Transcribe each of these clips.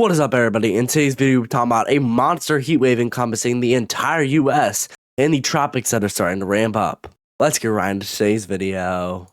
What is up, everybody? In today's video, we're talking about a monster heat wave encompassing the entire US and the tropics that are starting to ramp up. Let's get right into today's video.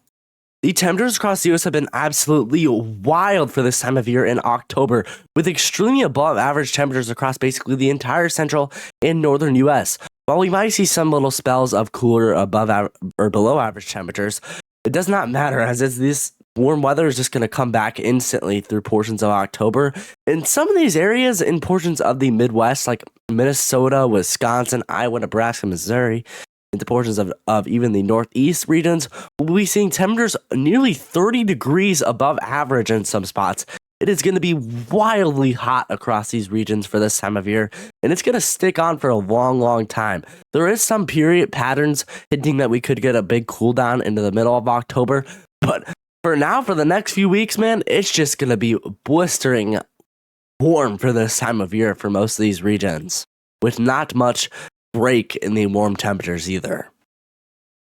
The temperatures across the US have been absolutely wild for this time of year in October, with extremely above average temperatures across basically the entire central and northern US. While we might see some little spells of cooler above or below average temperatures, it does not matter, as this warm weather is just going to come back instantly through portions of October. In some of these areas in portions of the Midwest, like Minnesota, Wisconsin, Iowa, Nebraska, Missouri, into portions of even the Northeast regions, we'll be seeing temperatures nearly 30 degrees above average in some spots. It is going to be wildly hot across these regions for this time of year, and it's going to stick on for a long time. There is some period patterns hinting that we could get a big cool down into the middle of October, but for now, for the next few weeks, man, it's just going to be blistering warm for this time of year for most of these regions, with not much break in the warm temperatures either.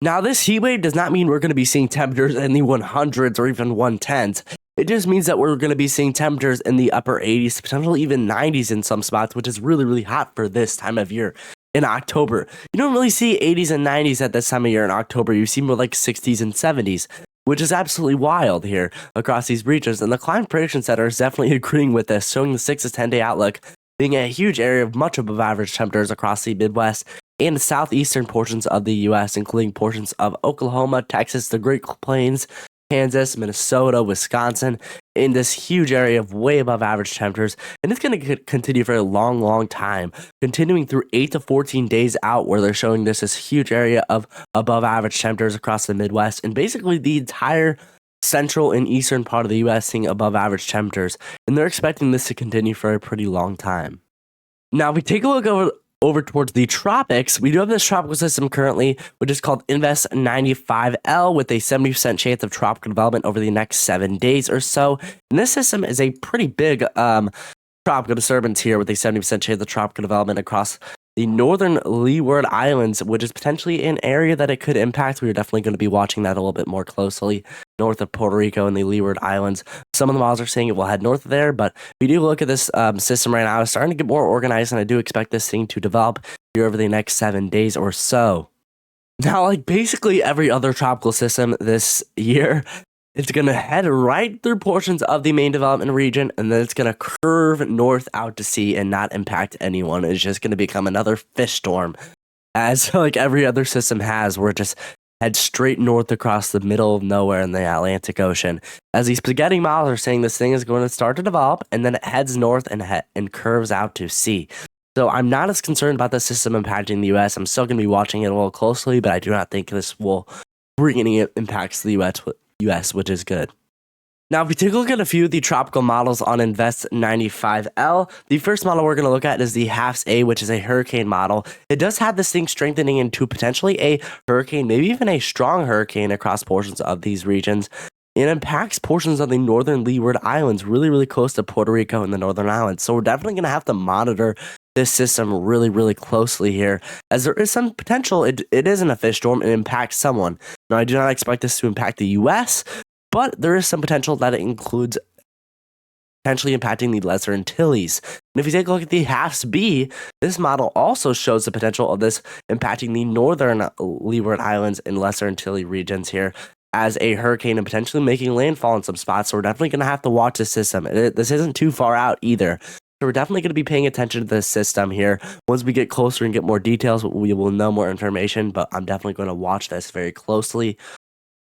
Now, this heat wave does not mean we're going to be seeing temperatures in the 100s or even 110s. It just means that we're going to be seeing temperatures in the upper 80s, potentially even 90s in some spots, which is really hot for this time of year in October. You don't really see 80s and 90s at this time of year in October. You see more like 60s and 70s. Which is absolutely wild here across these regions. And the Climate Prediction Center is definitely agreeing with this, showing the 6 to 10 day outlook being a huge area of much above average temperatures across the Midwest and southeastern portions of the U.S., including portions of Oklahoma, Texas, the Great Plains, Kansas, Minnesota, Wisconsin, in this huge area of way above average temperatures. And it's going to continue for a long time, continuing through 8 to 14 days out, where they're showing this huge area of above average temperatures across the Midwest and basically the entire central and eastern part of the U.S. seeing above average temperatures. And they're expecting this to continue for a pretty long time. Now, if we take a look over towards the tropics, we do have this tropical system currently, which is called Invest 95L, with a 70% chance of tropical development over the next 7 days or so. And this system is a pretty big tropical disturbance here, with a 70% chance of tropical development across the northern Leeward Islands, which is potentially an area that it could impact. We're definitely going to be watching that a little bit more closely, north of Puerto Rico and the Leeward Islands. Some of the models are saying it will head north of there, but we do look at this system right now. It's starting to get more organized, and I do expect this thing to develop here over the next 7 days or so. Now, like basically every other tropical system this year, it's going to head right through portions of the main development region, and then it's going to curve north out to sea and not impact anyone. It's just going to become another fish storm, as like every other system has, where it just heads straight north across the middle of nowhere in the Atlantic Ocean. As these spaghetti models are saying, this thing is going to start to develop, and then it heads north and curves out to sea. So I'm not as concerned about the system impacting the U.S. I'm still going to be watching it a little closely, but I do not think this will bring any impacts to the U.S., which is good. Now, if we take a look at a few of the tropical models on Invest 95L, the first model we're going to look at is the HAFS-A, which is a hurricane model. It does have this thing strengthening into potentially a hurricane, maybe even a strong hurricane across portions of these regions. It impacts portions of the northern Leeward Islands, really close to Puerto Rico and the Northern Islands. So we're definitely going to have to monitor this system really closely here, as there is some potential. It isn't a fish storm. It impacts someone. Now, I do not expect this to impact the U.S., but there is some potential that it includes potentially impacting the Lesser Antilles. And if you take a look at the HAFS-B, this model also shows the potential of this impacting the northern Leeward Islands and Lesser Antilles regions here as a hurricane, and potentially making landfall in some spots. So we're definitely going to have to watch this system. This isn't too far out either. So we're definitely going to be paying attention to this system here. Once we get closer and get more details, we will know more information, but I'm definitely going to watch this very closely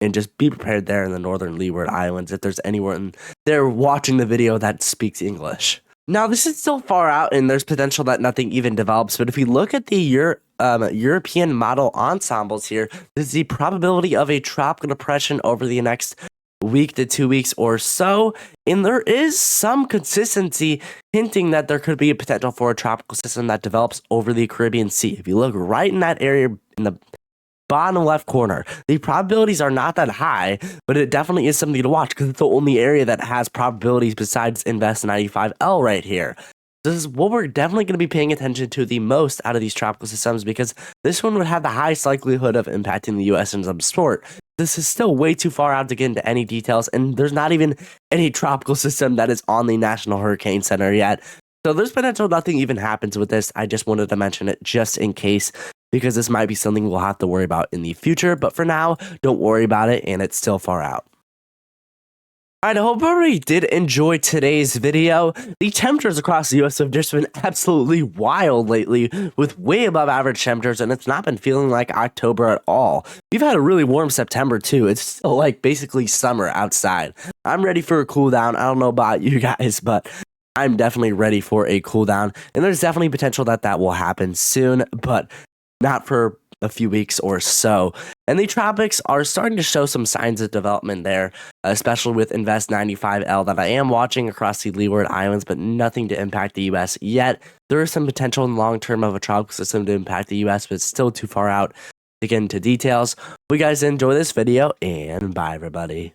and just be prepared there in the northern Leeward Islands if there's anyone there watching the video that speaks English. Now, this is still far out, and there's potential that nothing even develops, but if we look at the European model ensembles here, this is the probability of a tropical depression over the next week to 2 weeks or so, and there is some consistency hinting that there could be a potential for a tropical system that develops over the Caribbean Sea. If you look right in that area in the bottom left corner, the probabilities are not that high, but it definitely is something to watch, because it's the only area that has probabilities besides Invest 95L right here. This is what we're definitely going to be paying attention to the most out of these tropical systems, because this one would have the highest likelihood of impacting the US in some sort. This is still way too far out to get into any details, and there's not even any tropical system that is on the National Hurricane Center yet. So there's potential nothing even happens with this. I just wanted to mention it just in case, because this might be something we'll have to worry about in the future. But for now, don't worry about it, and it's still far out. Alright, I hope everybody did enjoy today's video. The temperatures across the US have just been absolutely wild lately, with way above average temperatures, and it's not been feeling like October at all. We've had a really warm September too. It's still like basically summer outside. I'm ready for a cool down. I don't know about you guys, but I'm definitely ready for a cool down, and there's definitely potential that that will happen soon, but not for a few weeks or so. And the tropics are starting to show some signs of development there, especially with Invest 95L that I am watching across the Leeward Islands, but nothing to impact the US yet. There is some potential in the long term of a tropical system to impact the US, but it's still too far out to get into details. Hope you guys enjoy this video, and bye everybody.